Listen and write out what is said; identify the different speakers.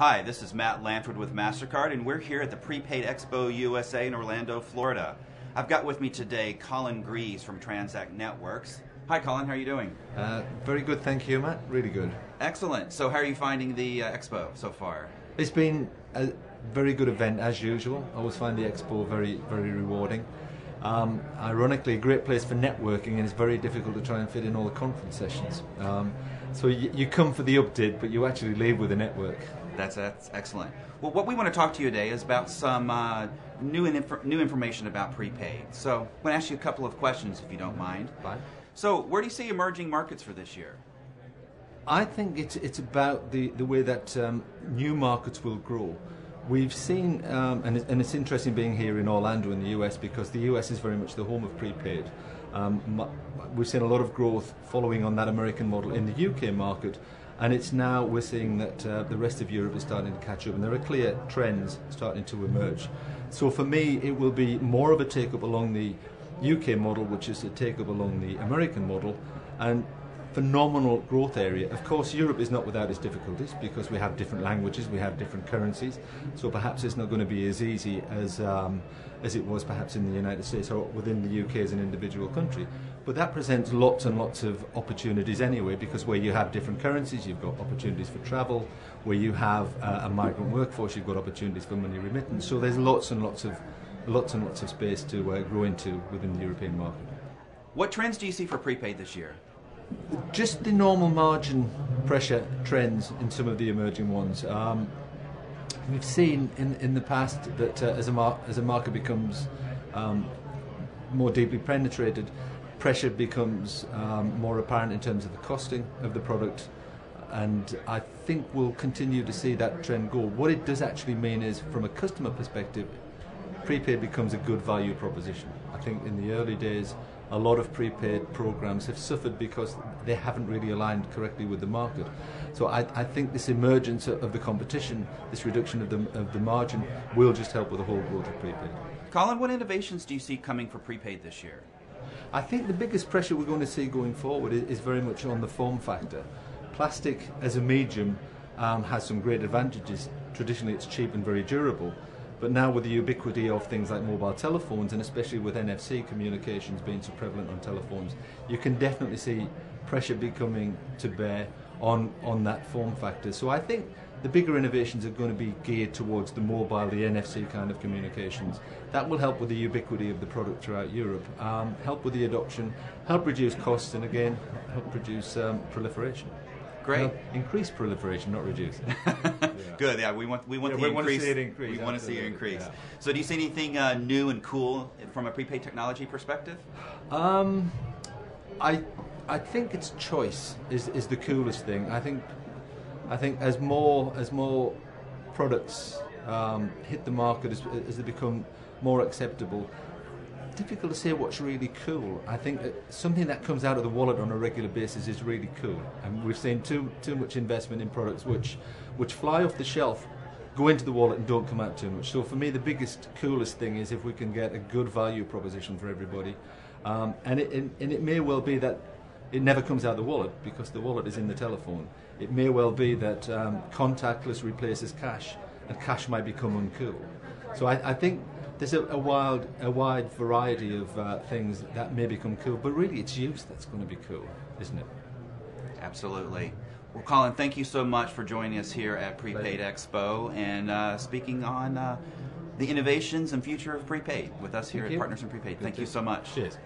Speaker 1: Hi, this is Matt Lanford with MasterCard, and we're here at the Prepaid Expo USA in Orlando, Florida. I've got with me today Colin Greaves from Transact Networks. Hi Colin, how are you doing?
Speaker 2: Very good, thank you, Matt. Really good.
Speaker 1: Excellent. So how are you finding the expo so far?
Speaker 2: It's been a very good event as usual. I always find the expo very, very rewarding. Ironically, a great place for networking, and it's very difficult to try and fit in all the conference sessions. So you come for the update, but you actually leave with a network.
Speaker 1: That's excellent. Well, what we want to talk to you today is about some new information about prepaid. So I'm going to ask you a couple of questions, if you don't mind.
Speaker 2: Fine.
Speaker 1: So where do you see emerging markets for this year?
Speaker 2: I think it's about the way that new markets will grow. We've seen, and it's interesting being here in Orlando in the US, because the US is very much the home of prepaid. We've seen a lot of growth following on that American model in the UK market, and it's now we're seeing that the rest of Europe is starting to catch up, and there are clear trends starting to emerge. So for me, it will be more of a take-up along the UK model, which is a take-up along the American model, and phenomenal growth area. Of course, Europe is not without its difficulties, because we have different languages, we have different currencies, so perhaps it's not going to be as easy as it was perhaps in the United States or within the UK as an individual country. But that presents lots and lots of opportunities anyway, because where you have different currencies, you've got opportunities for travel. Where you have a migrant workforce, you've got opportunities for money remittance. So there's lots and lots of space to grow into within the European market.
Speaker 1: What trends do you see for prepaid this year?
Speaker 2: Just the normal margin pressure trends in some of the emerging ones. We've seen in the past that as a market becomes more deeply penetrated, pressure becomes more apparent in terms of the costing of the product, and I think we'll continue to see that trend go. What it does actually mean is, from a customer perspective, prepaid becomes a good value proposition. I think in the early days, a lot of prepaid programs have suffered because they haven't really aligned correctly with the market. So I think this emergence of the competition, this reduction of the margin, will just help with the whole growth of prepaid.
Speaker 1: Colin, what innovations do you see coming for prepaid this year?
Speaker 2: I think the biggest pressure we're going to see going forward is very much on the form factor. Plastic as a medium has some great advantages. Traditionally it's cheap and very durable. But now with the ubiquity of things like mobile telephones, and especially with NFC communications being so prevalent on telephones, you can definitely see pressure becoming to bear on that form factor. So I think the bigger innovations are going to be geared towards the mobile, the NFC kind of communications. That will help with the ubiquity of the product throughout Europe, help with the adoption, help reduce costs, and again, help reduce proliferation.
Speaker 1: Great.
Speaker 2: Increase proliferation, not reduce.
Speaker 1: Good. Yeah, we want the increase.
Speaker 2: Want to see it increase.
Speaker 1: We want to see it increase.
Speaker 2: Yeah.
Speaker 1: So, do you see anything new and cool from a prepaid technology perspective?
Speaker 2: I think it's choice is the coolest thing. I think as more products hit the market, as they become more acceptable, difficult to say what's really cool. I think something that comes out of the wallet on a regular basis is really cool, and we've seen too much investment in products which fly off the shelf, go into the wallet and don't come out too much. So for me, the biggest, coolest thing is if we can get a good value proposition for everybody, and it may well be that it never comes out of the wallet because the wallet is in the telephone. It may well be that contactless replaces cash, and cash might become uncool. So I think there's a wide variety of things that may become cool, but really it's use that's going to be cool, isn't it?
Speaker 1: Absolutely. Well, Colin, thank you so much for joining us here at Prepaid Expo and speaking on the innovations and future of prepaid with us here at Partners in Prepaid. Thank you so much.
Speaker 2: Cheers.